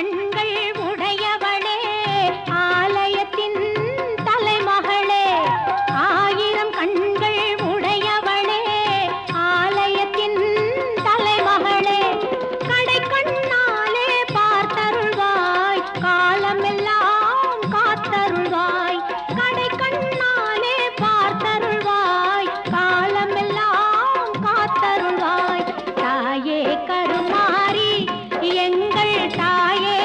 கண்கள் உடையவளே ஆலயத்தின் தலைமகளே ஆயிரம் கண்கள் உடையவளே ஆலயத்தின் தலைமகளே கடை கண்ணாலே பார்த்தருள்வாய் காலமெல்லாம் காத்தருள்வாய் கடை கண்ணாலே பார்த்தருள்வாய் காலமெல்லாம் காத்தருள்வாய் தாயே கருமாரி எங்கள் தாயே